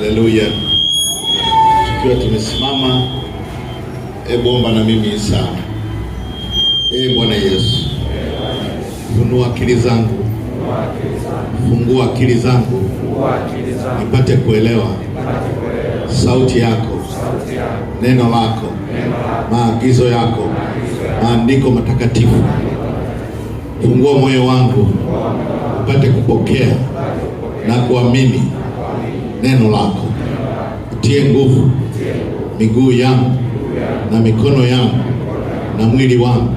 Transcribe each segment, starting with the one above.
Haleluya. Tukiwa tumesimama, omba na mimi sana. Bwana Yesu, funua akili zangu, fungua akili zangu, nipate kuelewa sauti yako, neno lako, maagizo yako, maandiko matakatifu. Fungua moyo wangu, nipate kupokea na kuamini neno lako. Utie nguvu miguu yangu na mikono yangu na mwili wangu,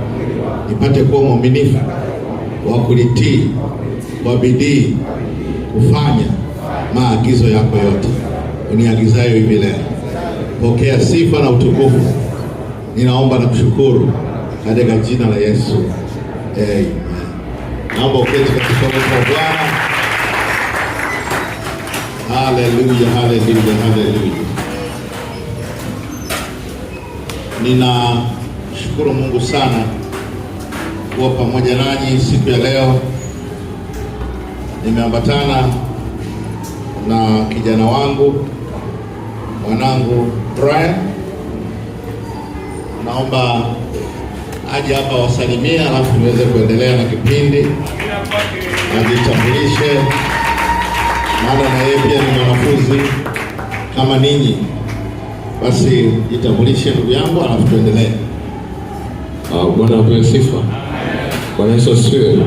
nipate kuwa mwaminifu wa kulitii kwa bidii kufanya maagizo yako yote uniagizayo hivi leo. Pokea sifa na utukufu, ninaomba na kushukuru katika jina la Yesu. Amen. Naomba uketi katika uwepo wa Bwana. Haleluya, haleluya, haleluya. Ninashukuru Mungu sana kuwa pamoja nanyi siku ya leo. Nimeambatana na kijana wangu, mwanangu Brian. Naomba aje hapa wasalimie, alafu tuweze kuendelea na kipindi. Ajitambulishe, maana na yeye pia ni mwanafunzi kama ninyi. Basi jitambulishe ndugu yangu, alafu tuendelee. Bwana apewe sifa. Bwana Yesu asifiwe.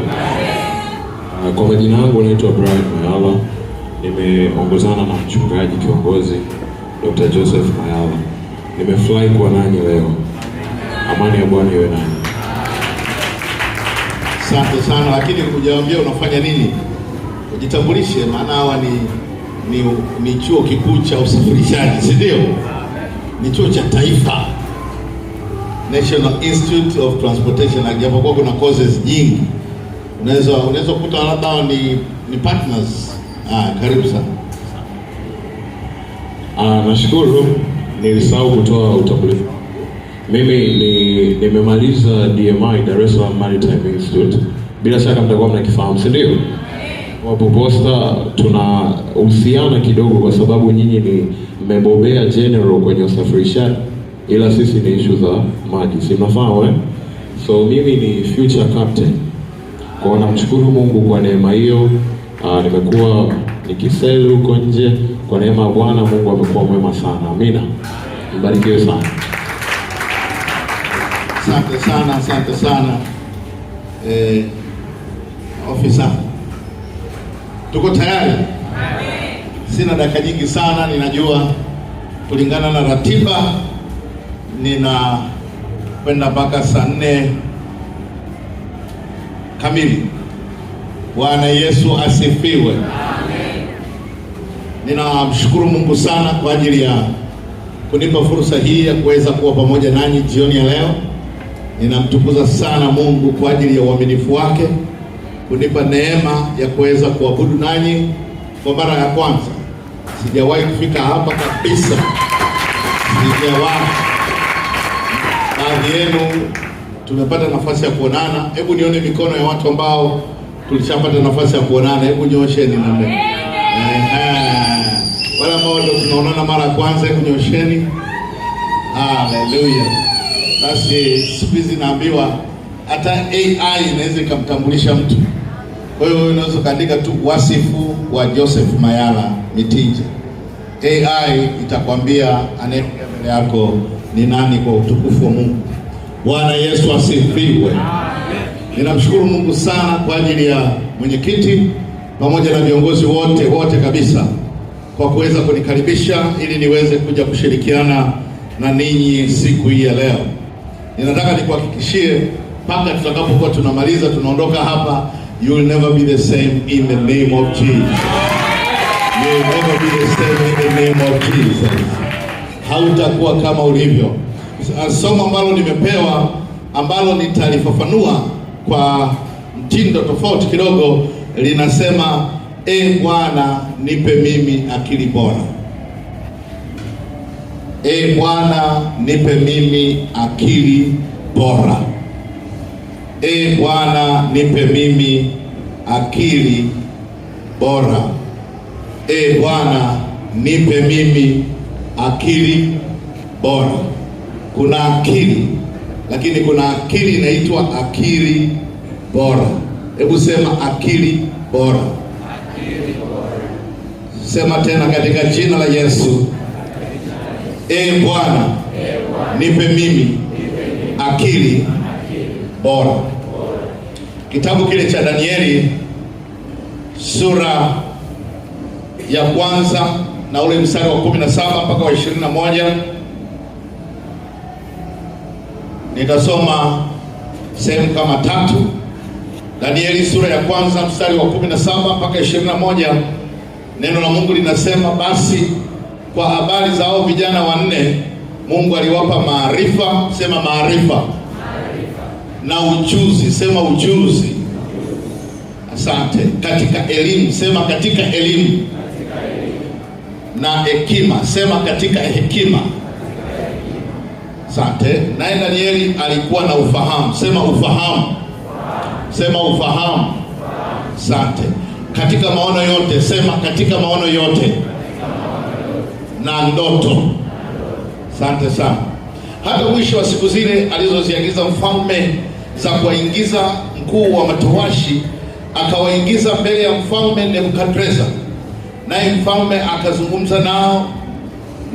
Kwa majina yangu naitwa Brian Mayala. Nimeongozana na mchungaji kiongozi Dr. Joseph Mayala. Nimefurahi kuwa nanyi leo. Amani ya Bwana iwe nanyi. Asante sana, lakini hujaambia unafanya nini? Ujitambulishe, maana hawa ni chuo kikuu cha usafirishaji, si ndio? Ni chuo cha taifa, National Institute of Transportation. Japokuwa kuna courses nyingi, unaweza kukuta labda ni partners. Karibu sana. Nashukuru, nilisahau kutoa utambulisho. Mimi nimemaliza DMI, Dar es Salaam Maritime Institute. Bila shaka mtakuwa mnakifahamu, si ndio? Wapo Posta tunahusiana kidogo kwa sababu nyinyi ni mmebobea general kwenye usafirishaji, ila sisi ni issue za maji, si mnafahamu eh? So mimi ni future captain. Kwa namshukuru Mungu kwa neema hiyo. Nimekuwa nikiseli huko nje kwa neema ya Bwana. Mungu amekuwa mwema sana. Amina. Mbarikiwe sana. Asante sana, asante sana. Ofisa, tuko tayari? Amen. Sina dakika nyingi sana, ninajua kulingana na ratiba nina kwenda mpaka saa 4 kamili. Bwana Yesu asifiwe. Amen. Ninamshukuru Mungu sana kwa ajili ya kunipa fursa hii ya kuweza kuwa pamoja nanyi jioni ya leo. Ninamtukuza sana Mungu kwa ajili ya uaminifu wake kunipa neema ya kuweza kuabudu nanyi kwa mara ya kwanza. Sijawahi kufika hapa kabisa. Sijawahi. Baadhi yenu tumepata nafasi ya kuonana. Hebu nione mikono ya watu ambao tulishapata nafasi ya kuonana. Hebu nyosheni na mimi. Wale ambao tunaonana mara ya kwanza, hebu nyosheni. Haleluya. Basi siku hizi naambiwa hata AI inaweza ikamtambulisha mtu. Kwa hiyo unaweza kaandika tu wasifu wa Joseph Mayala Mitinje. AI itakwambia anayekuja mbele yako ni nani kwa utukufu wa Mungu. Bwana Yesu asifiwe. Amen. Ninamshukuru Mungu sana kwa ajili ya mwenyekiti pamoja na viongozi wote kabisa kwa kuweza kunikaribisha ili niweze kuja kushirikiana na ninyi siku hii ya leo. Ninataka nikuhakikishie mpaka tutakapokuwa tunamaliza, tunaondoka hapa, you will never be the same in the name of Jesus. You will never be the same in the name of Jesus. Hautakuwa kama ulivyo. Somo ambalo nimepewa ambalo nitalifafanua kwa mtindo tofauti kidogo linasema, Bwana nipe mimi akili bora. Bwana nipe mimi akili bora. Bwana nipe mimi akili bora. Bwana nipe mimi akili bora. Kuna akili, lakini kuna akili inaitwa akili bora. Hebu sema akili bora. Akili bora. Sema tena katika jina la Yesu. Bwana, nipe mimi akili bora. Kitabu kile cha Danieli sura ya kwanza na ule mstari wa 17 mpaka wa 21. Nitasoma sehemu kama tatu. Danieli sura ya kwanza mstari wa 17 mpaka 21. Neno la Mungu linasema, basi kwa habari za hao vijana wanne Mungu aliwapa maarifa, sema maarifa, na ujuzi, sema ujuzi. Asante. Katika elimu, sema katika elimu, na hekima, sema katika hekima. Asante. Naye Danieli alikuwa na ufahamu, sema ufahamu, sema ufahamu. Asante. Katika maono yote, sema katika maono yote, na ndoto. Asante sana. Hata mwisho wa siku zile alizoziagiza mfalme za kuwaingiza mkuu wa matowashi, akawaingiza mbele ya mfalme Nebukadreza, naye mfalme akazungumza nao,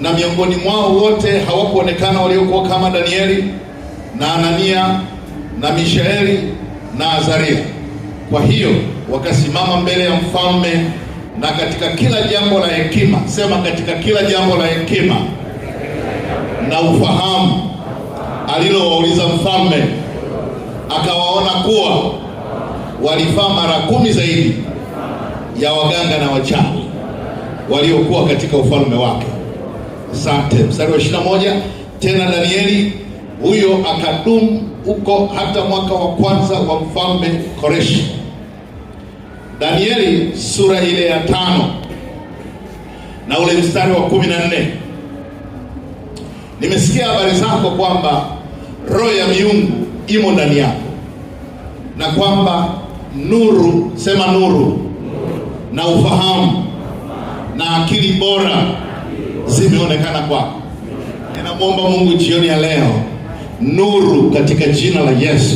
na miongoni mwao wote hawakuonekana waliokuwa kama Danieli na Anania na Mishaeli na Azaria. Kwa hiyo wakasimama mbele ya mfalme, na katika kila jambo la hekima, sema katika kila jambo la hekima na ufahamu alilowauliza mfalme, akawaona kuwa walifaa mara 10 zaidi ya waganga na wachawi waliokuwa katika ufalme wake. Asante. Mstari wa 21, tena Danieli huyo akadumu huko hata mwaka wa kwanza wa mfalme Koreshi. Danieli sura ile ya 5 na ule mstari wa 14. Nimesikia habari zako kwamba roho ya miungu imo ndani yako, na kwamba nuru, sema nuru, na ufahamu na akili bora zimeonekana kwako. Ninamwomba Mungu jioni ya leo, nuru katika jina la Yesu,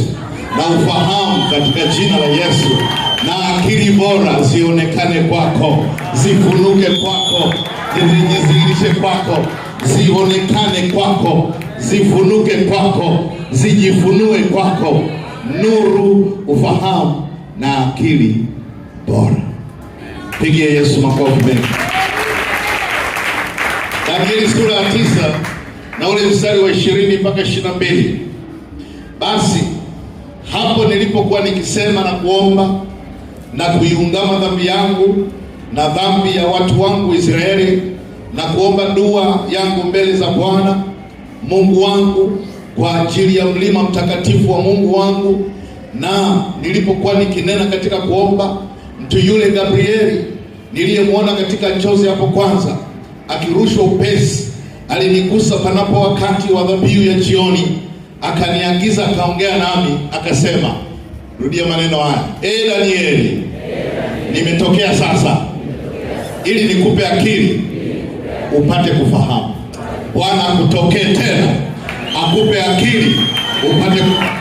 na ufahamu katika jina la Yesu, na akili bora zionekane kwako, zifunuke kwako, zijidhihirishe kwako, zionekane kwako, zifunuke kwako, zijifunue kwako. Nuru, ufahamu na akili bora. Pigie Yesu makofi mengi. Danieli sura ya 9 na ule mstari wa 20 mpaka 22. Basi hapo nilipokuwa nikisema na kuomba na kuiungama dhambi yangu na dhambi ya watu wangu Israeli, na kuomba dua yangu mbele za Bwana Mungu wangu kwa ajili ya mlima mtakatifu wa Mungu wangu, na nilipokuwa nikinena katika kuomba, mtu yule Gabrieli niliyemwona katika njozi hapo kwanza akirushwa upesi alinigusa panapo wakati wa dhabihu ya jioni, akaniagiza, akaongea nami akasema, rudia maneno haya, Danieli, nimetokea sasa ili nikupe akili upate kufahamu. Bwana akutokee tena, akupe akili upate kufahamu.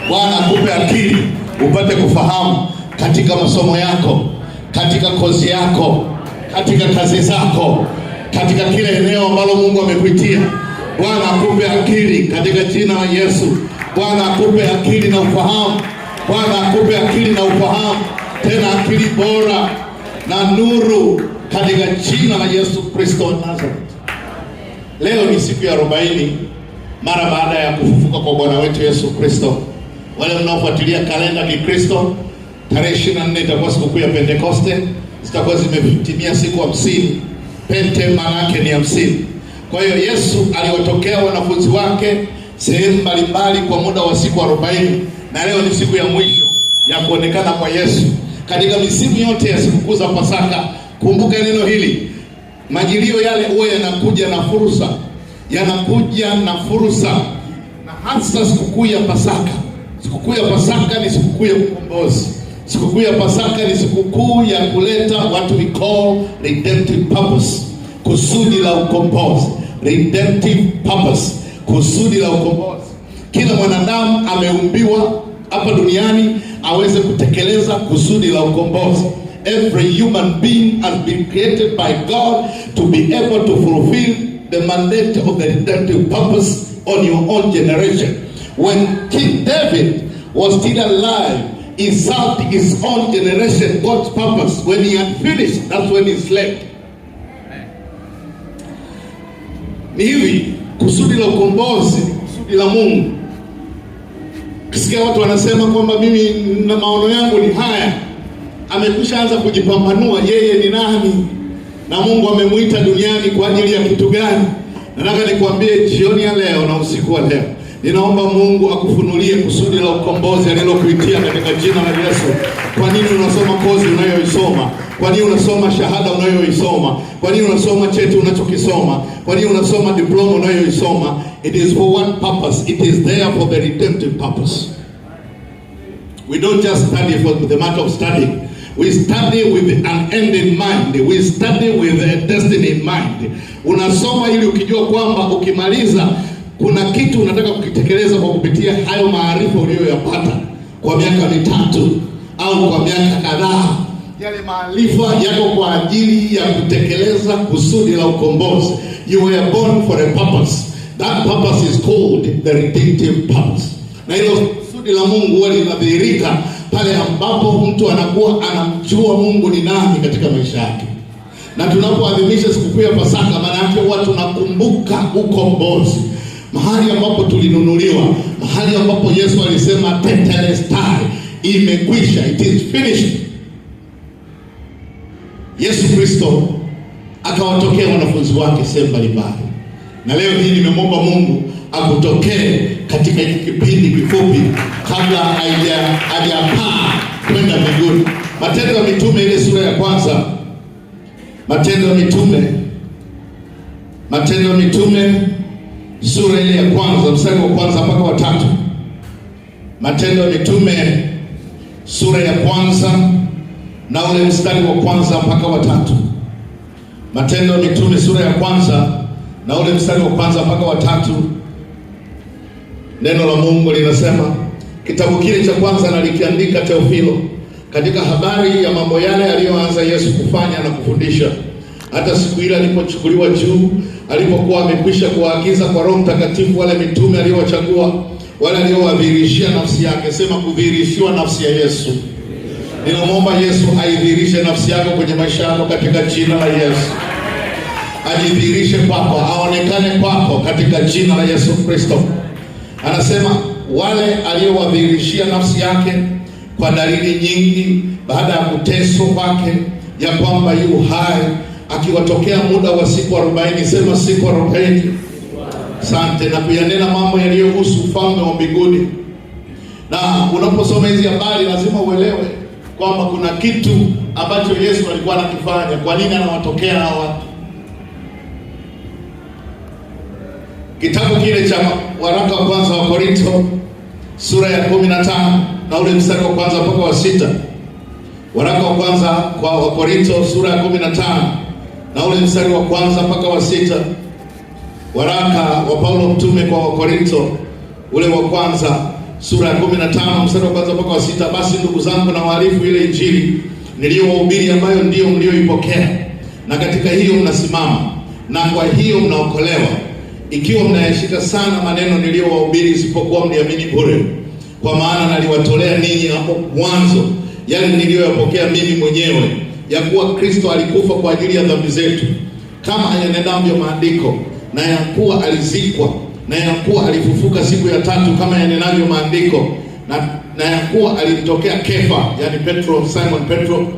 Bwana akupe akili upate kufahamu katika masomo yako, katika kozi yako, katika kazi zako, katika kila eneo ambalo Mungu amekuitia. Bwana akupe akili katika jina la Yesu. Bwana akupe akili na ufahamu. Bwana akupe akili na ufahamu, tena akili bora na nuru katika jina la Yesu Kristo wa Nazareth. Leo ni siku ya 40 mara baada ya kufufuka kwa Bwana wetu Yesu Kristo. Wale mnaofuatilia kalenda ya Kristo, tarehe 24 itakuwa siku ya Pentekoste, zitakuwa zimetimia siku 50. Pente maana yake ni 50. Kwa hiyo Yesu aliwatokea wanafunzi wake sehemu mbalimbali kwa muda wa siku 40, na leo ni siku ya mwisho ya kuonekana kwa Yesu. Katika misimu yote ya sikukuu za Pasaka, kumbuka neno hili, majilio yale huwa yanakuja na fursa, yanakuja na fursa, na hasa sikukuu ya Pasaka. Sikukuu ya Pasaka ni sikukuu ya ukombozi. Sikukuu ya Pasaka ni sikukuu ya kuleta what we call redemptive purpose. kusudi la ukombozi, redemptive purpose, kusudi la ukombozi. Kila mwanadamu ameumbiwa hapa duniani aweze kutekeleza kusudi la ukombozi. Every human being has been created by God to be able to fulfill the mandate of the redemptive purpose on your own generation. When King David was still alive, he served his own generation God's purpose. When he had finished, that's when he slept. Ni hivi, kusudi la ukombozi ni kusudi la Mungu. Kisikia watu wanasema kwamba mimi na maono yangu ni haya, amekwisha anza kujipambanua yeye ni nani na Mungu amemuita duniani kwa ajili ya kitu gani. Nataka nikwambie jioni ya leo na usiku wa leo, ninaomba Mungu akufunulie kusudi la ukombozi alilokuitia katika jina la Yesu. Kwa nini unasoma kozi unayoisoma? Kwa nini unasoma shahada unayoisoma? Kwa nini unasoma cheti unachokisoma? Kwa nini unasoma diploma unayoisoma? It is for one purpose. It is there for the redemptive purpose. We don't just study for the matter of studying. We study with an end in mind. We study with a destiny in mind. Unasoma ili ukijua kwamba ukimaliza kuna kitu unataka kukitekeleza kwa kupitia hayo maarifa uliyoyapata kwa miaka mitatu au kwa miaka kadhaa. Yale maarifa yako kwa ajili ya kutekeleza kusudi la ukombozi. You were born for a purpose. That purpose is called the redemptive purpose. Na hilo kusudi la Mungu huwa linadhihirika pale ambapo mtu anakuwa anamjua Mungu ni nani katika maisha yake. Na tunapoadhimisha sikukuu ya Pasaka, maana yake huwa tunakumbuka ukombozi. Mahali ambapo tulinunuliwa, mahali ambapo Yesu alisema tetelestai, imekwisha, it is finished. Yesu Kristo akawatokea wanafunzi wake sehemu mbalimbali. Na leo hii nimemwomba Mungu akutokee katika hiki kipindi kifupi kabla hajapaa kwenda mbinguni. Matendo ya Mitume ile sura ya kwanza. Matendo ya Mitume sura ile ya kwanza mstari wa kwanza mpaka wa 3. Matendo ya Mitume sura ya kwanza na ule mstari wa kwanza mpaka wa 3. Matendo ya Mitume sura ya kwanza na ule mstari wa kwanza mpaka wa 3. Neno la Mungu linasema, kitabu kile cha kwanza nalikiandika Teofilo, katika habari ya mambo yale aliyoanza Yesu kufanya na kufundisha, hata siku ile alipochukuliwa juu, alipokuwa amekwisha kuwaagiza kwa Roho Mtakatifu wale mitume aliowachagua, wale aliowadhihirishia nafsi yake. Sema kudhihirishiwa nafsi ya Yesu. Ninamwomba Yesu aidhihirishe nafsi yako kwenye maisha yako katika jina la Yesu. Ajidhihirishe kwako, aonekane kwako katika jina la Yesu Kristo. Anasema wale aliowadhihirishia nafsi yake kwa dalili nyingi baada ya kuteswa kwake, ya kwamba yu hai, akiwatokea muda wa siku 40. Sema siku 40. Asante. Na kuyanena mambo yaliyohusu ufalme wa mbinguni. Na unaposoma hizi habari lazima uelewe kwamba kuna kitu ambacho Yesu alikuwa anakifanya. Kwa nini anawatokea hawa watu? Kitabu kile cha waraka wa kwanza wa Korinto sura ya 15 na ule mstari wa kwanza mpaka wa 6. Waraka wa kwanza kwa Wakorinto sura ya 15 na ule mstari wa kwanza mpaka wa 6. Waraka wa Paulo mtume kwa Wakorinto ule wa kwanza sura ya 15 mstari wa kwanza mpaka wa 6. Basi ndugu zangu, na waarifu ile injili niliyowahubiri, ambayo ndiyo mlioipokea, na katika hiyo mnasimama, na kwa hiyo mnaokolewa, ikiwa mnayashika sana maneno niliyowahubiri, isipokuwa mniamini bure. Kwa maana naliwatolea ninyi hapo mwanzo yale niliyoyapokea mimi mwenyewe, ya kuwa Kristo alikufa kwa ajili ya dhambi zetu, kama yanenavyo maandiko, na ya kuwa alizikwa, na ya kuwa alifufuka siku ya tatu, kama yanenavyo maandiko, na ya kuwa alimtokea Kefa, yani Petro, Simon Petro,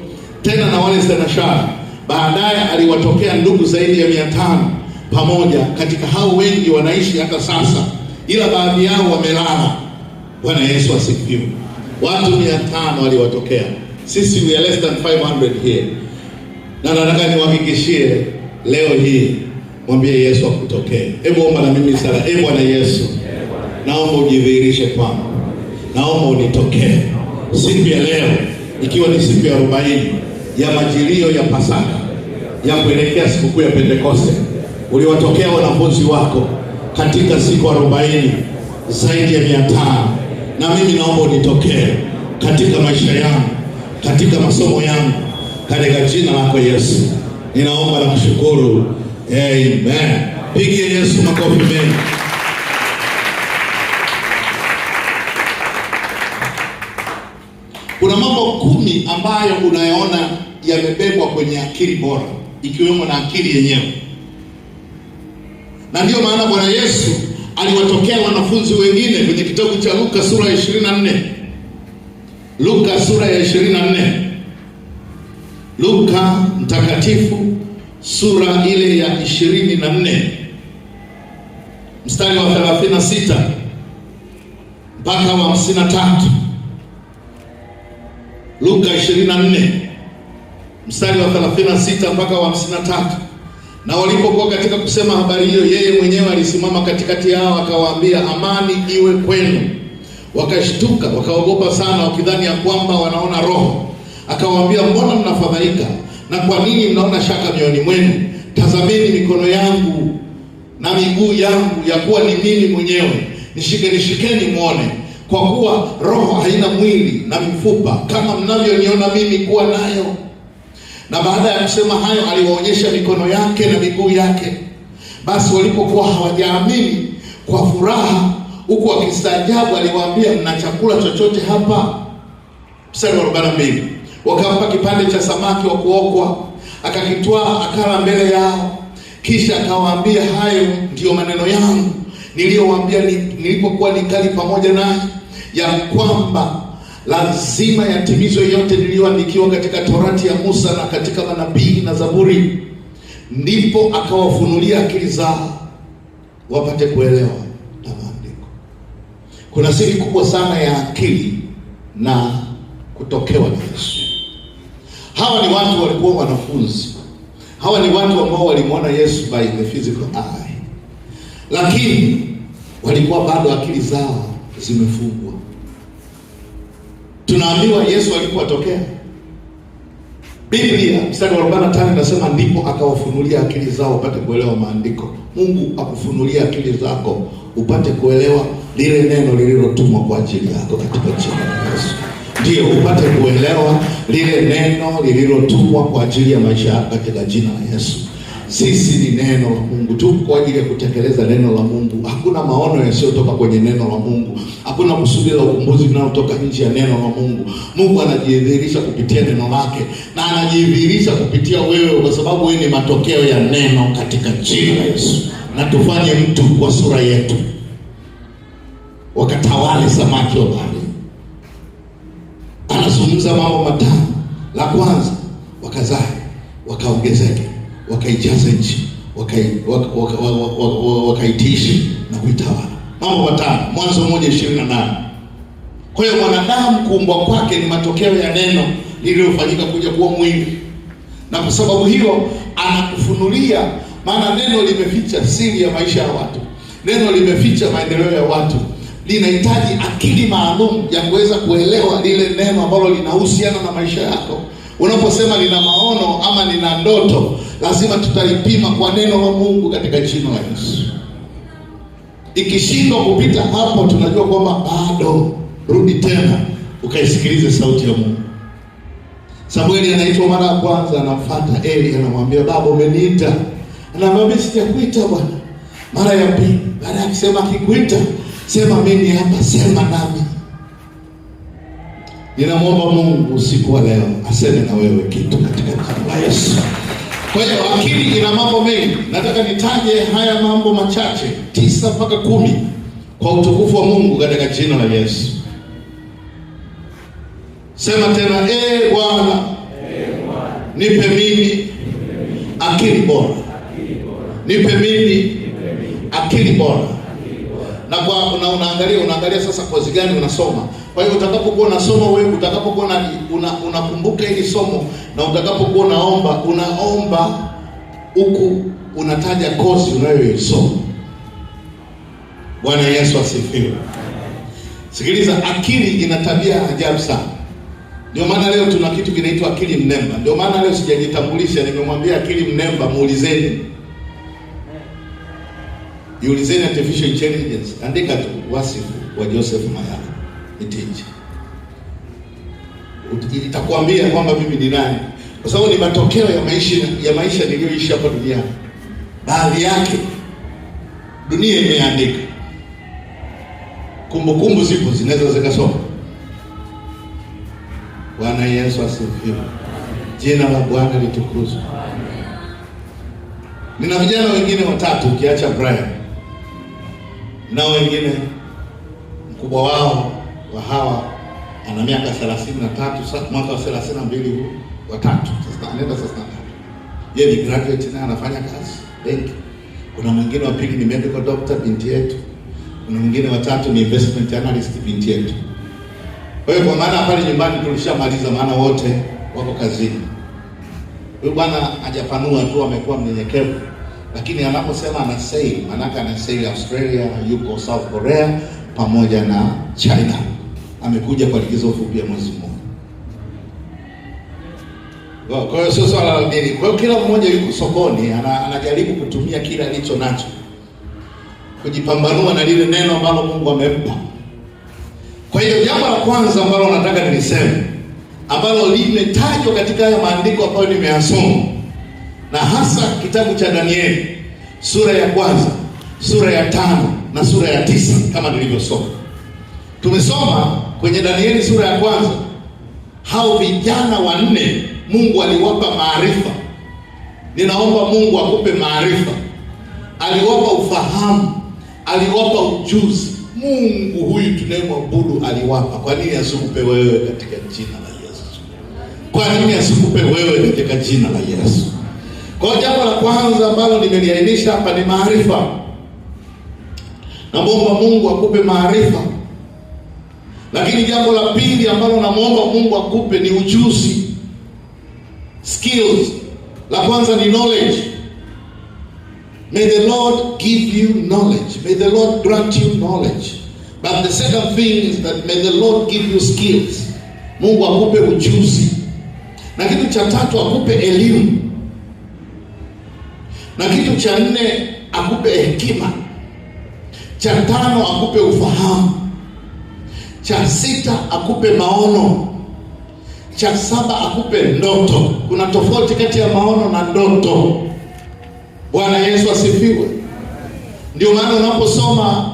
tena na wale thenashara. Baadaye aliwatokea ndugu zaidi ya 500 pamoja. Katika hao wengi wanaishi hata sasa, ila baadhi yao wamelala. Bwana Yesu asifiwe. Watu 500 waliwatokea. Sisi we are less than 500 here. Na nataka niwahakikishie leo hii, mwambie Yesu akutokee. Hebu omba na mimi sala. Bwana Yesu, naomba ujidhihirishe kwangu. Naomba unitokee siku ya leo, ikiwa ni siku ya 40 ya majilio ya Pasaka. ya kuelekea sikukuu ya Pentekoste. Uliwatokea wanafunzi wako katika siku 40 zaidi ya 500, na mimi naomba unitokee katika maisha yangu, katika masomo yangu, katika jina lako Yesu. Ninaomba na kushukuru. Amen. Pigie Yesu makofi mengi. Kuna mambo 10 ambayo unayaona yamebebwa kwenye akili bora, ikiwemo na akili yenyewe. Na ndio maana Bwana Yesu aliwatokea wanafunzi wengine kwenye kitabu cha Luka sura ya 24. Luka sura ya 24. Luka mtakatifu sura ile ya 24 mstari wa 36 mpaka wa 53. Luka 24 mstari wa 36 mpaka wa 53. Na walipokuwa katika kusema habari hiyo, yeye mwenyewe alisimama katikati yao akawaambia, amani iwe kwenu. Wakashtuka wakaogopa sana, wakidhani ya kwamba wanaona roho. Akawaambia, mbona mnafadhaika, na kwa nini mnaona shaka mioyoni mwenu? Tazameni mikono yangu na miguu yangu, ya kuwa ni mimi mwenyewe. Nishikeni muone, kwa kuwa roho haina mwili na mifupa kama mnavyoniona mimi kuwa nayo. Na baada ya kusema hayo, aliwaonyesha mikono yake na miguu yake. Basi walipokuwa hawajaamini, kwa furaha huku wakistaajabu, aliwaambia, mna chakula chochote hapa? Mstari wa 42. Wakampa kipande cha samaki wa kuokwa, akakitwaa akala mbele yao. Kisha akawaambia, hayo ndiyo maneno yangu niliyowaambia nilipokuwa nikali pamoja naye, ya kwamba lazima yatimizwe yote niliyoandikiwa katika Torati ya Musa na katika manabii na Zaburi. Ndipo akawafunulia akili zao wapate kuelewa na maandiko. Kuna siri kubwa sana ya akili na kutokewa na Yesu. Hawa ni watu walikuwa wanafunzi. Hawa ni watu ambao walimwona Yesu by the physical eye, lakini walikuwa bado akili zao zimefungwa. Tunaambiwa Yesu alipotokea, Biblia mstari wa 45 inasema, ndipo akawafunulia akili zao upate kuelewa maandiko. Mungu akufunulia akili zako upate kuelewa lile neno lililotumwa kwa ajili yako katika jina la Yesu. Ndio, upate kuelewa lile neno lililotumwa kwa ajili ya maisha yako katika jina la Yesu. Sisi ni neno la Mungu tu kwa ajili ya kutekeleza neno la Mungu. Hakuna maono yasiyotoka kwenye neno la Mungu. Hakuna kusudi la ukombozi linalotoka nje ya neno la Mungu. Mungu anajidhihirisha kupitia neno lake, na anajidhihirisha kupitia wewe, kwa sababu wewe ni matokeo ya neno katika jina la Yesu. Na tufanye mtu kwa sura yetu, wakatawale samaki wa bahari. Anazungumza mambo matano. La kwanza, wakazae, wakaongezeke, wakaijaza nchi, wakaitiishi na kuitawala. Mambo matano, Mwanzo 1:28. Kwa hiyo mwanadamu kuumbwa kwake ni matokeo ya neno lililofanyika kuja kuwa mwili, na kwa sababu hiyo anakufunulia, maana neno limeficha siri ya maisha ya watu. Neno limeficha maendeleo ya watu. Linahitaji akili maalum ya kuweza kuelewa lile neno ambalo linahusiana na maisha yako. Unaposema lina maono ama lina ndoto, lazima tutalipima kwa neno la Mungu katika jina la Yesu. Ikishindwa kupita hapo, tunajua kwamba bado. Rudi tena ukaisikilize sauti ya Mungu. Samueli anaitwa mara ya kwanza, anamfuata Eli, anamwambia, baba umeniita. Anamwambia, sijakuita bwana. Mara ya pili, baada ya kusema akikuita, sema mimi hapa, sema nami. Ninamwomba Mungu usiku wa leo aseme na wewe kitu katika jina la Yesu. Kwa hiyo akili ina mambo mengi. Nataka nitaje haya mambo machache 9 mpaka 10 kwa utukufu wa Mungu katika jina la Yesu. Sema tena, Bwana, nipe mimi akili bora. Nipe mimi akili bora. Na kwa unaangalia sasa kozi gani unasoma. Kwa hiyo utakapokuwa unasoma wewe, utakapokuwa unakumbuka hili somo, na utakapokuwa unaomba huku unataja kozi unayoisoma. Bwana Yesu asifiwe. Sikiliza, akili ina tabia ajabu sana. Ndio maana leo tuna kitu kinaitwa akili mnemba. Ndio maana leo sijajitambulisha, nimemwambia akili mnemba muulizeni. Iulizeni artificial intelligence. Andika tu wasifu wa Joseph Mayala Mitiji. Itakwambia kwamba mimi ni nani. Kwa sababu ni matokeo ya maisha niliyoishi hapa duniani. Baadhi yake dunia imeandika. Kumbukumbu zipo zinaweza zikasoma. Bwana Yesu asifiwe. Jina la Bwana litukuzwe. Nina vijana wengine watatu ukiacha Brian. Na wengine mkubwa wao wa hawa ana miaka 33, mwaka wa 32 huu watatu. Sasa anaenda sasa. Yeye ni graduate na anafanya kazi benki. Kuna mwingine wa pili ni medical doctor binti yetu. Kuna mwingine wa tatu ni investment analyst binti yetu. Kwa hiyo kwa maana pale nyumbani tulishamaliza, maana wote wako kazini. Huyu bwana hajapanua tu, amekuwa mnyenyekevu. Lakini anaposema anasail, maana anasail Australia, yuko South Korea pamoja na China. Amekuja kwa likizo fupi ya mwezi mmoja. Kwa hiyo sio swala la dini. Kwa hiyo kila mmoja yuko sokoni, anajaribu kutumia kila alicho nacho kujipambanua na lile neno ambalo Mungu amempa. Kwa hiyo jambo la kwanza ambalo nataka niliseme, ambalo limetajwa katika haya maandiko ambayo nimeyasoma, na hasa kitabu cha Danieli sura ya 1, sura ya 5 na sura ya 9 kama nilivyosoma. Tumesoma kwenye Danieli sura ya 1, hao vijana 4 Mungu aliwapa maarifa. Ninaomba Mungu akupe maarifa. Aliwapa ufahamu, aliwapa ujuzi. Mungu huyu tunayemwabudu aliwapa. Kwa nini asikupe wewe katika jina la Yesu? Kwa nini asikupe wewe katika jina la Yesu? Kwa jambo la kwanza ambalo nimeliainisha hapa ni maarifa. Naomba Mungu akupe maarifa. Lakini jambo la pili ambalo naomba Mungu akupe ni ujuzi. Skills. La kwanza ni knowledge. May the Lord give you knowledge. May the Lord grant you knowledge. But the second thing is that may the Lord give you skills. Mungu akupe ujuzi. Na kitu cha tatu akupe elimu. Na kitu cha 4 akupe hekima. Cha 5 akupe ufahamu. Cha 6 akupe maono. Cha 7 akupe ndoto. Kuna tofauti kati ya maono na ndoto. Bwana Yesu asifiwe. Ndio maana unaposoma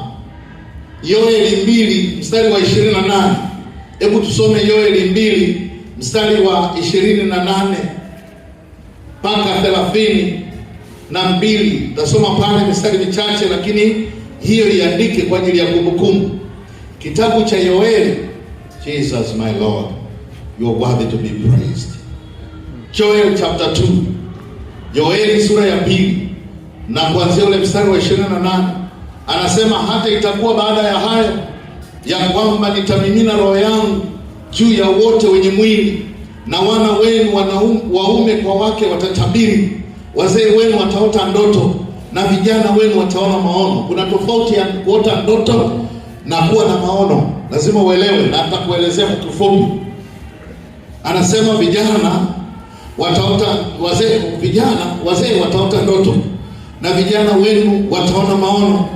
Yoeli 2 mstari wa 28. Hebu tusome Yoeli 2 mstari wa 28 mpaka 32. Tasoma pale mstari michache, lakini hiyo iandike kwa ajili ya kumbukumbu. Kitabu cha Yoeli. Jesus my Lord, you are worthy to be praised. Joel chapter 2. Yoeli sura ya 2 na kuanzia ule mstari wa 28 anasema, hata itakuwa baada ya hayo ya kwamba nitamimina roho yangu juu ya wote wenye mwili, na wana wenu waume kwa wake watatabiri, wazee wenu wataota ndoto, na vijana wenu wataona maono. Kuna tofauti ya kuota ndoto na kuwa na maono, lazima uelewe, na nitakuelezea kwa kifupi. Anasema vijana wataota, wazee wataota ndoto, na vijana wenu wataona maono.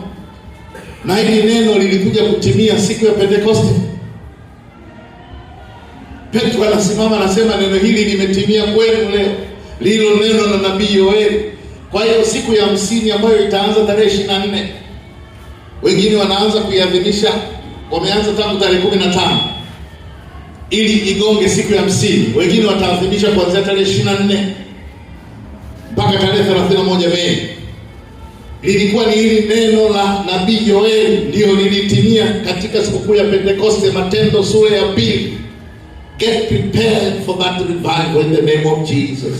Na hili neno lilikuja kutimia siku ya Pentekoste. Petro anasimama anasema, neno hili limetimia kwenu leo, lilo neno la nabii Yoeli. Kwa hiyo siku ya 50 ambayo itaanza tarehe 24, wengine wanaanza kuiadhimisha, wameanza tangu tarehe 15 ili igonge siku ya 50. Wengine wataadhimisha kuanzia tarehe 24 mpaka tarehe 31 Mei. Lilikuwa ni hili neno la nabii Yoeli ndio lilitimia katika sikukuu ya Pentekoste. Matendo sura ya 2. Get prepared for that revival in the name of Jesus.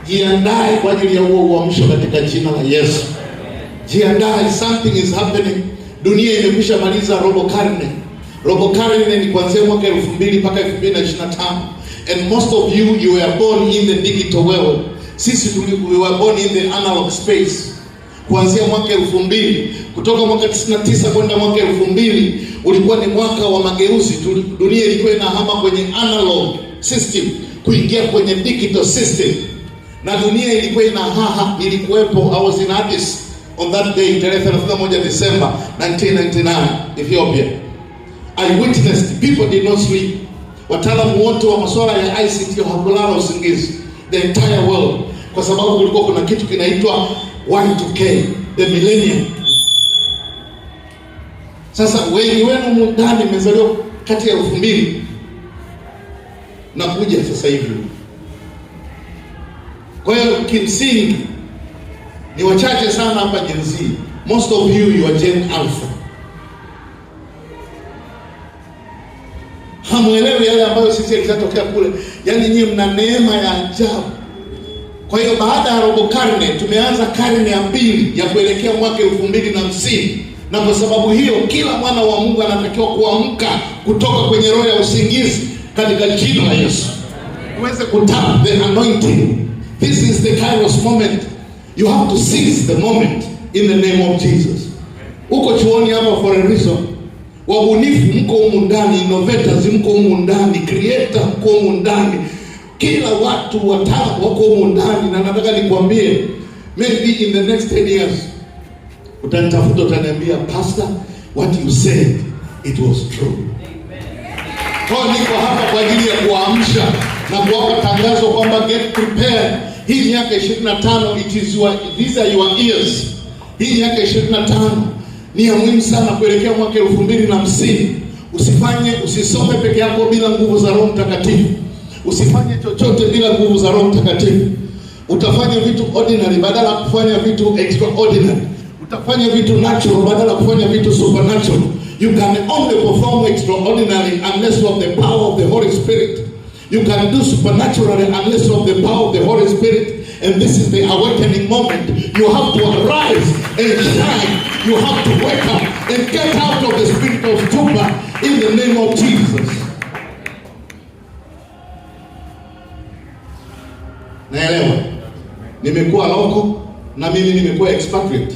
Jiandae kwa ajili ya huo uamsho katika jina la Yesu. Jiandae, something is happening. Dunia imekwisha maliza robo karne. Robo karne ni kuanzia mwaka 2000 mpaka 2025. And most of you were born in the digital world. Sisi we were born in the analog space. Kuanzia mwaka 2000, kutoka mwaka 99 kwenda mwaka 2000, ulikuwa ni mwaka wa mageuzi. Dunia ilikuwa inahama kwenye analog system kuingia kwenye digital system, na dunia ilikuwa ilikuwepo. I was in Addis on that day, tarehe 31 December 1999, Ethiopia. I witnessed, people did not sleep. Wataalamu wote wa masuala ya ICT hawakulala usingizi, the entire world, kwa sababu kulikuwa kuna kitu kinaitwa Y2K, the millennium. Sasa wengi wenu ndani mmezaliwa kati ya 2000 na kuja sasa hivi. Kwa hiyo kimsingi ni wachache sana hapa Gen Z. Most of you are Gen Alpha. Hamuelewi yale ambayo sisi yakishatokea kule. Yaani nyinyi mna neema ya ajabu. Kwa hiyo baada ya robo karne tumeanza karne ya pili ya kuelekea mwaka 2050. Na kwa sababu hiyo kila mwana wa Mungu anatakiwa kuamka kutoka kwenye roho ya usingizi katika jina la Yesu. Uweze kutap the anointing. This is the Kairos moment. You have to seize the moment in the name of Jesus. Uko chuoni hapa for a reason. Wabunifu mko humu ndani, innovators mko humu ndani, creator mko humu ndani. Kila watu wataalamu wako humu ndani, na nataka nikwambie maybe in the next 10 years utanitafuta utaniambia, Pastor, what you said it was true. Kwa niko hapa kwa ajili ya kuamsha na kuwapa tangazo kwamba get prepared. Hii miaka 25 these are your years. Hii miaka 25 ni ya muhimu sana kuelekea mwaka 2050. Usisome peke yako bila nguvu za Roho Mtakatifu. Usifanye chochote bila nguvu za Roho Mtakatifu. Utafanya vitu ordinary badala ya kufanya vitu extraordinary. Utafanya vitu natural badala ya kufanya vitu supernatural. You can only perform extraordinary unless you have the power of the Holy Spirit. You can do supernaturally unless you have the power of the Holy Spirit. And this is the awakening moment. You have to arise and shine. You have to wake up and get out of the spirit of stupor in the name of Jesus. Naelewa. Nimekuwa loko na mimi nimekuwa expatriate.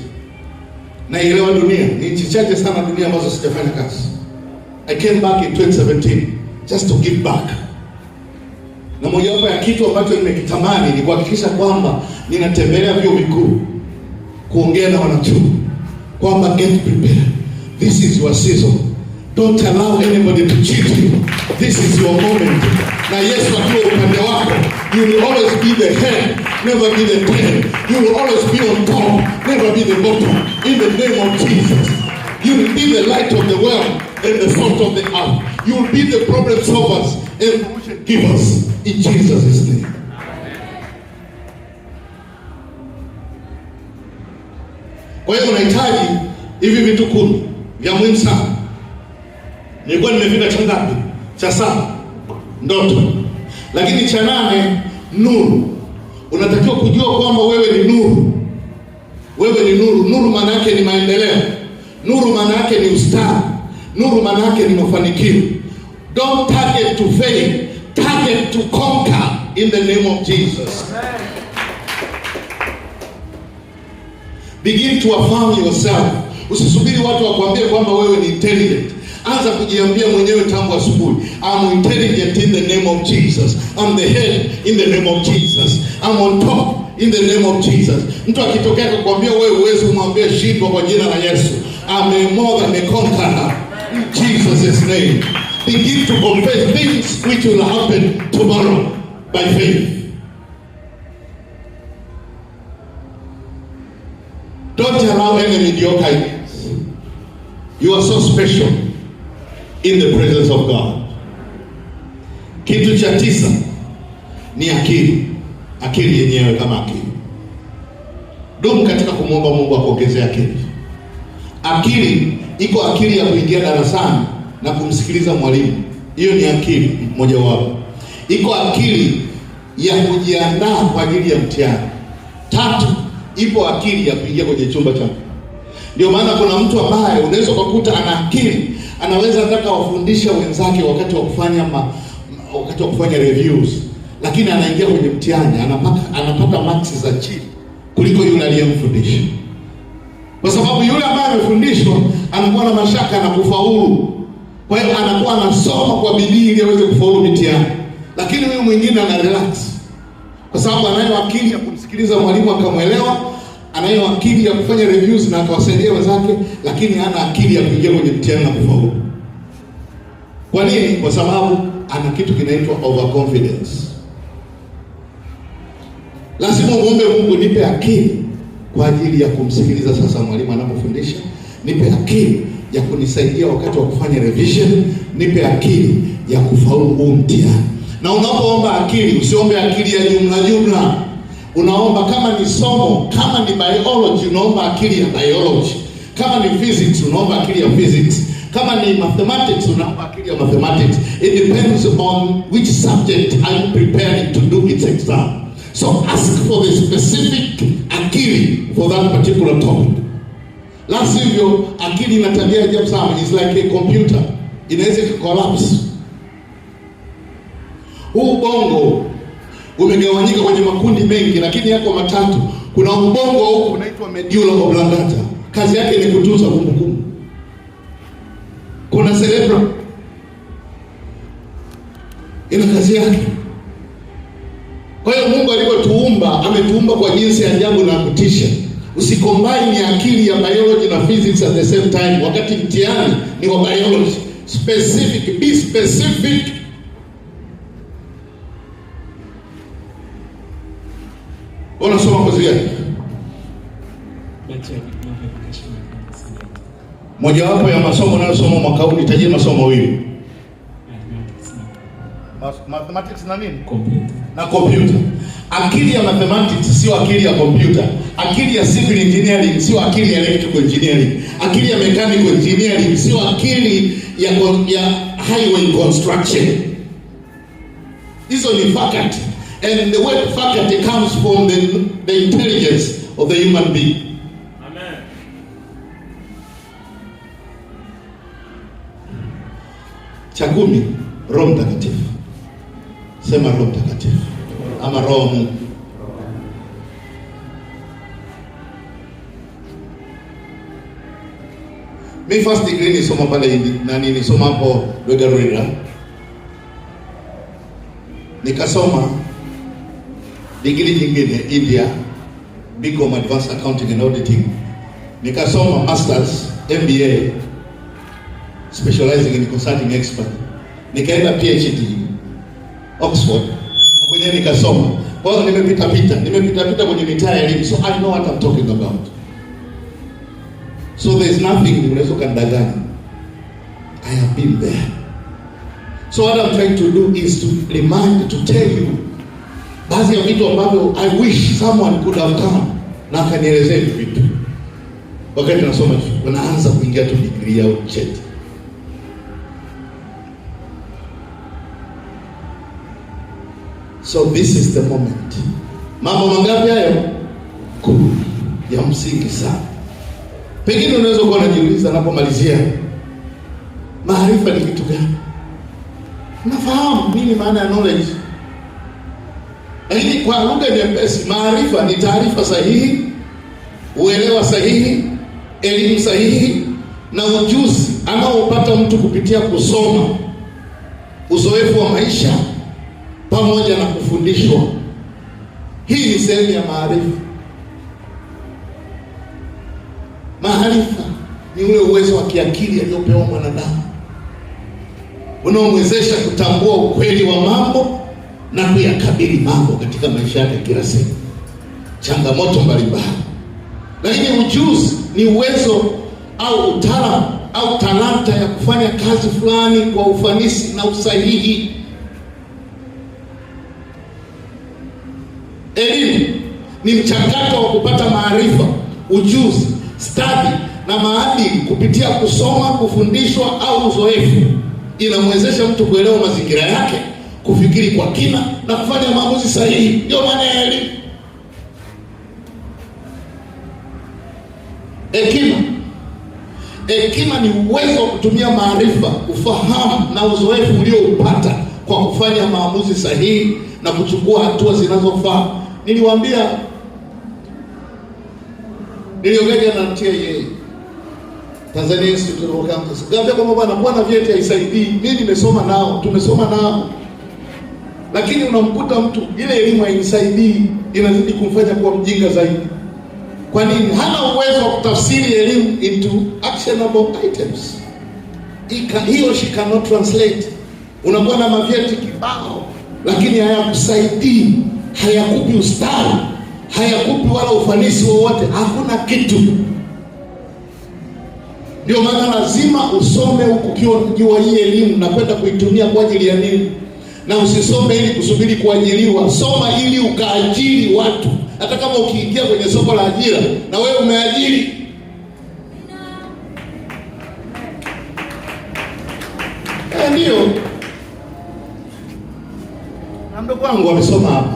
Naelewa dunia. Ni nchi chache sana dunia ambazo sijafanya kazi. I came back in 2017 just to give back. Na mojawapo ya kitu ambacho nimekitamani ni kuhakikisha kwamba ninatembelea vyuo vikuu kuongea na wanachuo kwamba get prepared. This is your season. Don't allow anybody to cheat you. This is your moment. Na Yesu akiwa upande wako, you will always be the head, never be the tail. You will always be on top, never be the bottom. In the name of Jesus. You will be the light of the world and the salt of the earth. You will be the problem solvers and solution givers in Jesus' name. Kwa hiyo unahitaji hivi vitu 10 vya muhimu sana. Nilikuwa nimefika cha ngapi? Cha 7. Ndoto. Lakini cha 8 nuru. Unatakiwa kujua kwamba wewe ni nuru. Wewe ni nuru. Nuru maana yake ni maendeleo. Nuru maana yake ni ustawi. Nuru maana yake ni mafanikio. Don't target to fail, target to conquer in the name of Jesus. Begin to affirm yourself. Usisubiri watu wakwambie kwamba wewe ni intelligent. Anza kujiambia mwenyewe tangu asubuhi. I'm intelligent in the name of Jesus. I'm the head in the name of Jesus. I'm on top in the name of Jesus. Mtu akitokea kukwambia wewe uweze kumwambia shindwa kwa jina la Yesu. I'm more than a conqueror in Jesus' name. Begin to confess things which will happen tomorrow by faith. Don't allow any mediocre ideas. You are so special in the presence of God. Kitu cha 9 ni akili. Akili yenyewe kama akili. Dumu katika kumwomba Mungu akuongezee akili. Akili iko akili ya kuingia darasani na kumsikiliza mwalimu. Hiyo ni akili moja wapo. Iko akili ya kujiandaa kwa ajili ya mtihani. 3, ipo akili ya kuingia kwenye chumba cha. Ndio maana kuna mtu ambaye unaweza kukuta ana akili, anaweza hata wafundisha wenzake wakati wa kufanya reviews, lakini anaingia kwenye mtihani anapata marks za chini kuliko yule aliyemfundisha. Kwa sababu yule ambaye amefundishwa anakuwa na mashaka na kufaulu. Kwa hiyo anakuwa anasoma kwa bidii ili aweze kufaulu mitihani. Lakini huyu mwingine ana relax, kwa sababu anayo akili ya kumsikiliza mwalimu akamwelewa, anayo akili ya kufanya reviews na akawasaidia wenzake, lakini hana akili ya kuingia kwenye mtihani na kufaulu. Kwa nini? Kwa sababu ana kitu kinaitwa overconfidence. Lazima muombe Mungu, nipe akili kwa ajili ya kumsikiliza sasa mwalimu anapofundisha, nipe akili ya kunisaidia wakati wa kufanya revision, nipe akili ya kufaulu huu mtihani. Na unapoomba akili, usiombe akili ya jumla. Unaomba kama ni somo, kama ni biology, unaomba akili ya biology. Kama ni physics, unaomba akili ya physics. Kama ni mathematics, unaomba akili ya mathematics. It depends on which subject are you preparing to do its exam. So ask for the specific akili for that particular topic. La sivyo, akili ina tabia ajabu sana. It's like a computer. Inaweza collapse. Huu ubongo umegawanyika kwenye makundi mengi, lakini yako matatu. Kuna ubongo huu unaitwa medulla oblongata. Kazi yake ni kutunza kumbukumbu. Kuna cerebrum, ina kazi yake. Kwa hiyo Mungu alipotuumba, ametuumba kwa jinsi ya ajabu na kutisha. Usikombine akili ya biology na physics at the same time, wakati mtihani ni wa biology. Specific, be specific. Unasoma kwa ziada. Mojawapo ya masomo unayosoma mwaka huu, nitajie masomo mawili. Mathematics na nini? Computer. Na computer. Akili ya mathematics sio akili ya computer. Akili ya civil engineering sio akili ya electrical engineering. Akili ya mechanical engineering sio akili ya highway construction. Hizo ni faculty. And the word faculty comes from the intelligence of the human being. Amen. Cha 10, Roho Mtakatifu. Sema Roho Mtakatifu ama Roho Mungu. Mi first degree nisoma pale nisoma hapo Rwanda. Nikasoma degree nyingine India, BCom Advanced Accounting and Auditing. Nikasoma masters MBA specializing in consulting expert. Nikaenda PhD Oxford, na kwenye nikasoma. Kwa hiyo nimepita kwenye mitaa ya elimu, so I know what I'm talking about. So there's nothing unaweza kandanganya. I have been there. So what I'm trying to do is to remind, to tell you baadhi ya vitu ambavyo I wish someone could have come na akanielezea hivi vitu wakati nasoma chuo, unaanza kuingia tu degree au cheti. So this is the moment. Mambo mangapi hayo? Ya msingi sana. Pengine unaweza kuwa unajiuliza napomalizia, maarifa ni kitu gani? Nafahamu nini maana ya knowledge. Lakini kwa lugha nyepesi, maarifa ni taarifa sahihi, uelewa sahihi, elimu sahihi na ujuzi anaopata mtu kupitia kusoma, uzoefu wa maisha pamoja na kufundishwa. Hii ni sehemu ya maarifa. Maarifa ni ule uwezo wa kiakili aliopewa mwanadamu unaomwezesha kutambua ukweli wa mambo na kuyakabili mambo katika maisha yake kila siku, changamoto mbalimbali. Lakini ujuzi ni uwezo au utaalamu au talanta ya kufanya kazi fulani kwa ufanisi na usahihi. Elimu ni mchakato wa kupata maarifa, ujuzi, stadi na maadili kupitia kusoma, kufundishwa au uzoefu. Inamwezesha mtu kuelewa mazingira yake, kufikiri kwa kina na kufanya maamuzi sahihi. Ndio maana ya elimu. Hekima ni uwezo wa kutumia maarifa, ufahamu na uzoefu ulioupata kwa kufanya maamuzi sahihi na kuchukua hatua zinazofaa. Niliongea na TIA. Tanzania Institute of Accountants. Ngambia kwamba bwana vyeti haisaidii. Mimi nimesoma nao, tumesoma nao. Lakini unamkuta mtu ile elimu haimsaidii, inazidi kumfanya kuwa mjinga zaidi. Kwa nini? Hana uwezo wa kutafsiri elimu into actionable items. He or she cannot translate. Unakuwa na mavyeti kibao, lakini hayakusaidii, hayakupi ustawi, hayakupi wala ufanisi wowote, hakuna kitu. Ndio maana lazima usome ukiwa unajua hii elimu na kwenda kuitumia kwa ajili ya nini. Na usisome ili kusubiri kuajiriwa. Soma ili ukaajiri watu. Hata kama ukiingia kwenye soko la ajira na wewe umeajiri. Ndio. Na mdogo wangu amesoma hapa.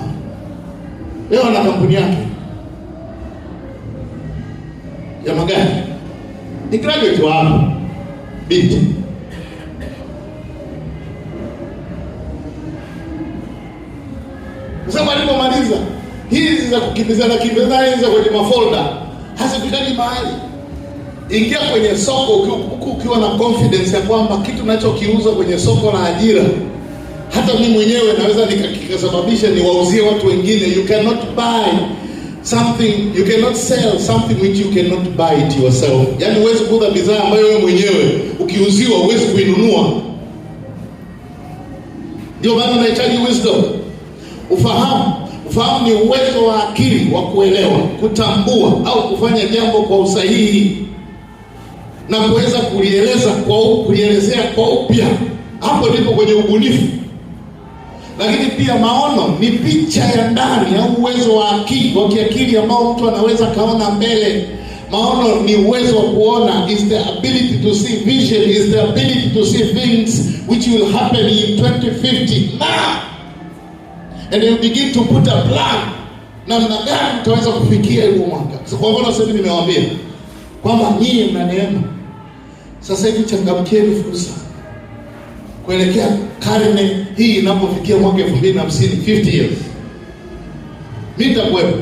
Leo ana kampuni yake ya magari. Ni graduate wa hapa. Binti. Sasa alipomaliza hizi za kukimbizana hizi za kwenye mafolder hazifikani mahali. Ingia kwenye soko ukiwa na confidence ya kwamba kitu ninachokiuza kwenye soko la ajira hata mimi mwenyewe naweza nikakisababisha niwauzie watu wengine. You cannot buy something, you cannot sell something which you cannot buy it yourself. Yaani huwezi kuuza bidhaa ambayo wewe mwenyewe ukiuziwa huwezi kuinunua. Ndio maana unahitaji wisdom. Ufahamu ni uwezo wa akili wa kuelewa, kutambua au kufanya jambo kwa usahihi na kuweza kulielezea kwa upya. Hapo ndipo kwenye ubunifu. Lakini pia maono ni picha ya ndani au uwezo wa akili, wa kiakili ambao mtu anaweza kaona mbele. Maono ni uwezo wa kuona, is the ability to see vision, is the ability to see things which will happen in 2050 now. And you begin to put a plan. Namna gani utaweza kufikia hiyo mwaka. So kwa mfano sasa nimewaambia kwamba nyinyi mna neema. Sasa hivi changamkieni fursa. Kuelekea karne hii inapofikia mwaka 2050, 50 years. Mimi nitakuwepo.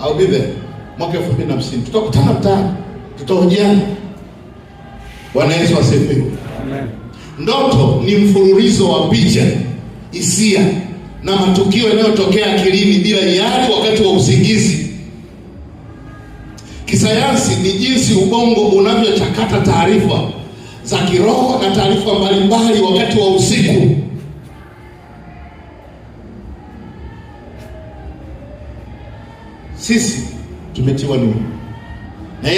I'll be there. Mwaka 2050. Tutakutana mtaani. Tutahojiana. Bwana Yesu asifiwe. Amen. Ndoto ni mfululizo wa picha, hisia na matukio yanayotokea akilini bila hiari wakati wa usingizi. Kisayansi ni jinsi ubongo unavyochakata taarifa za kiroho na taarifa mbalimbali wakati wa usiku. Sisi tumetiwa nuru. Na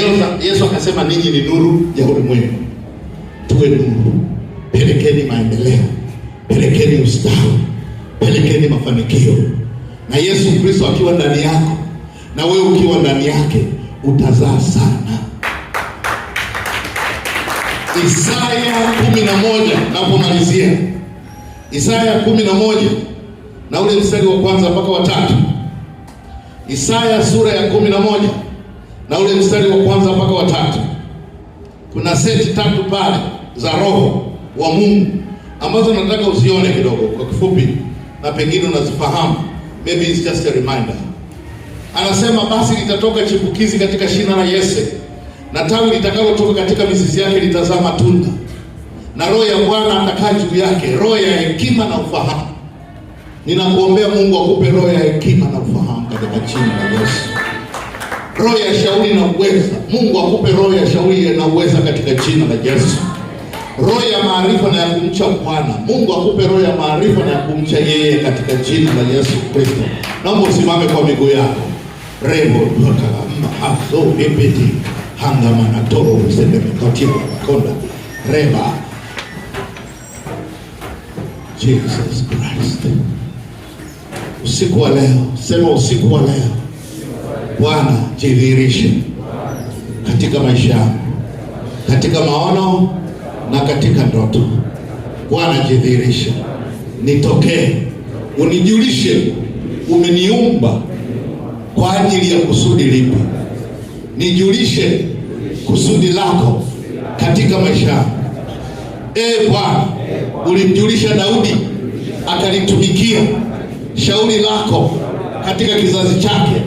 Yesu akasema ninyi ni nuru ya ulimwengu. Tuwe nuru. Pelekeni maendeleo. Pelekeni ustawi. Pelekeni mafanikio. Na Yesu Kristo akiwa ndani yako na wewe ukiwa ndani yake utazaa sana. Isaya 11 napomalizia. Isaya 11 na ule mstari wa kwanza mpaka wa 3. Isaya sura ya 11 na ule mstari wa kwanza mpaka wa 3. Kuna seti 3 pale za roho wa Mungu ambazo nataka usione kidogo kwa kifupi na pengine unazifahamu. Maybe it's just a reminder. Anasema basi litatoka chipukizi katika shina la Yese, na tawi litakalotoka katika mizizi yake litazaa matunda, na roho ya Bwana atakaa juu yake, roho ya hekima na ufahamu. Ninakuombea Mungu akupe roho ya hekima na ufahamu katika jina la Yesu. Roho ya shauri na uweza. Mungu akupe roho ya shauri na uweza katika jina la Yesu. Roho ya maarifa na ya kumcha Bwana. Mungu akupe roho ya maarifa na ya kumcha yeye katika jina la Yesu Kristo. Naomba usimame kwa miguu yako. Rebo haso vipiti hanga manatoro usende mekotiko makonda reba. Jesus Christ. Usiku wa leo, sema usiku wa leo, Bwana jidhihirishe katika maisha yangu, katika maono na katika ndoto. Bwana jidhihirishe, nitokee, unijulishe umeniumba kwa ajili ya kusudi lipi. Nijulishe kusudi lako katika maisha yangu. Bwana, ulimjulisha Daudi akalitumikia shauri lako katika kizazi chake,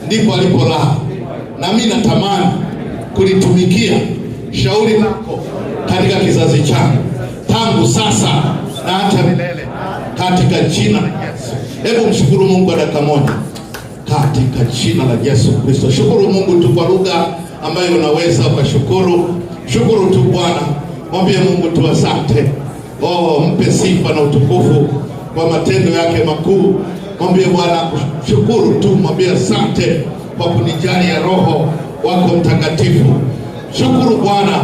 ndipo alipolala. Na mimi natamani kulitumikia shauri lako katika kizazi changu, tangu sasa na hata milele, katika jina la Yesu. Hebu mshukuru Mungu kwa dakika moja, katika jina la Yesu Kristo. Shukuru Mungu tu kwa lugha ambayo unaweza ukashukuru. Shukuru tu Bwana, mwambie Mungu tu asante. Mpe sifa na utukufu kwa matendo yake makuu. Mwambie Bwana shukuru tu, mwambie asante kwa kunijalia Roho wako Mtakatifu. Shukuru Bwana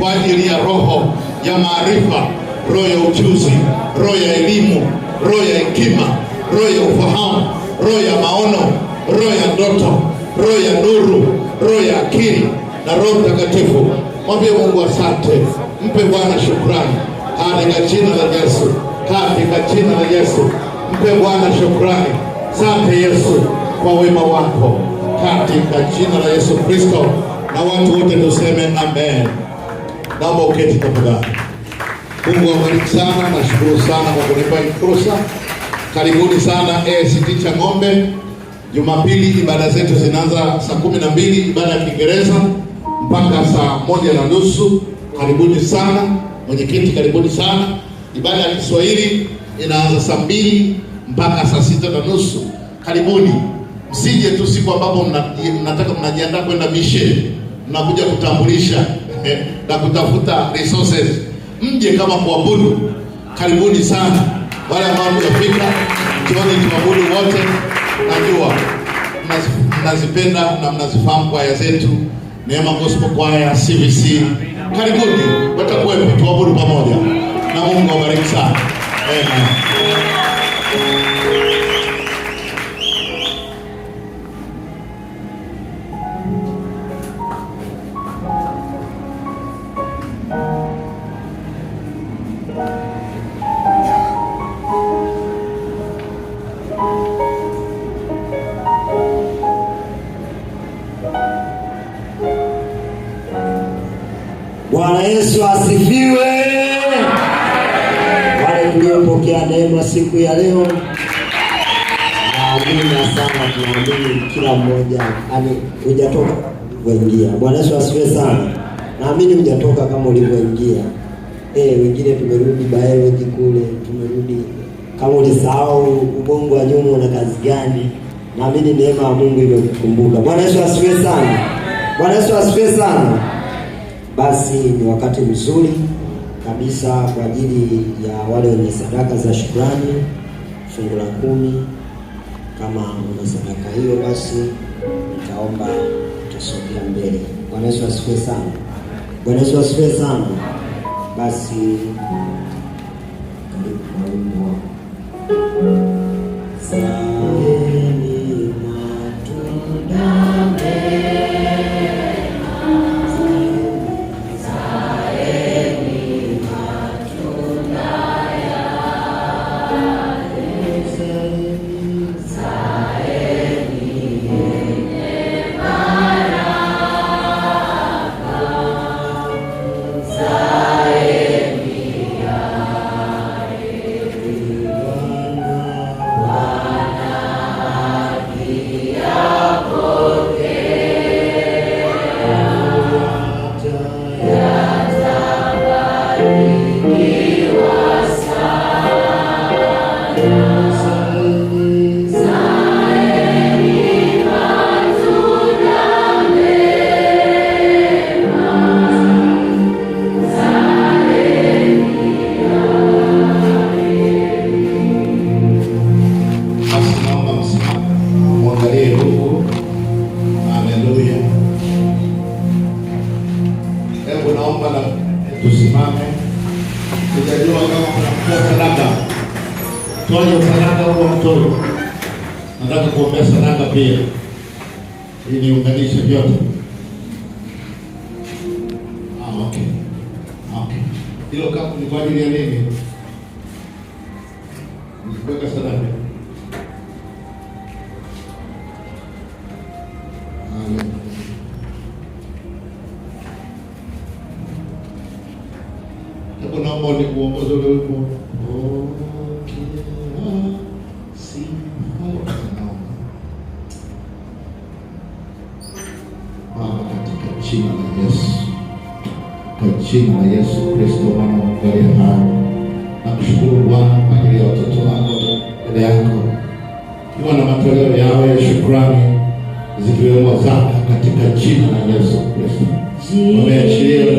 kwa ajili ya roho ya maarifa, roho ya ujuzi, roho ya elimu, roho ya hekima, roho ya ufahamu, roho ya maono, roho ya ndoto, roho ya nuru, roho ya akili na Roho Mtakatifu. Mwambie Mungu asante. Mpe Bwana shukrani katika jina la Yesu, katika jina la Yesu. Mpe Bwana shukrani. Asante Yesu kwa wema wako, katika jina la Yesu Kristo. Na watu wote tuseme amen. Naomba uketi tafadhali. Mungu awabariki sana. Nashukuru sana kwa kunipa fursa. Karibuni sana AICT Chang'ombe. Jumapili ibada zetu zinaanza saa 12, ibada ya Kiingereza mpaka saa 1:30. Karibuni sana. Mwenyekiti karibuni sana. Ibada ya Kiswahili inaanza saa 2 mpaka saa 6:30. Karibuni. Msije tu siku ambapo mnataka mnajiandaa kwenda mission, mnakuja kutambulisha na kutafuta resources. Mje kama kuabudu. Karibuni sana. Wale ambao mtafika, jioni tuabudu wote. Najua mnazipenda na mnazifahamu kwaya zetu, Neema Gospel Choir, CVC. Karibuni, watakuwepo, tuabudu pamoja. Na Mungu awabariki sana. Amen. Bwana Yesu asifiwe. Wale tuliopokea neema siku ya leo, naamini sana, tunaamini kila mmoja hujatoka ulivyoingia. Bwana Yesu asifiwe sana. Naamini hujatoka kama ulivyoingia. Wengine tumerudi biology kule, tumerudi kama ulisahau ubongo wa nyuma na kazi gani. Naamini neema ya Mungu imekukumbuka. Bwana Yesu asifiwe sana. Bwana Yesu asifiwe sana. Basi ni wakati mzuri kabisa kwa ajili ya wale wenye sadaka za shukrani, fungu la 10. Kama una sadaka hiyo, basi nitaomba tutasogea mbele. Bwana Yesu asifiwe sana. Bwana Yesu asifiwe sana. Basi karibu kwa wimbo. Zaeni matunda tusimame. Sijajua kama kuna mtoa sadaka. Toa sadaka huko mtoto. Nataka kuombea sadaka pia. Ili niunganishe vyote. Okay. Okay. Hilo kapu ni kwa ajili ya nini? Niweka sadaka. Amen. Naomba nikuongoze ule wimbo. Baba, katika jina la jina la Yesu Kristo mwana wa Mungu aliye hai. Nakushukuru Bwana kwa ajili ya watoto wako mbele yako, kiwa na matoleo yao ya shukrani zikiwemo zaka katika jina la Yesu Kristo. Wameachilia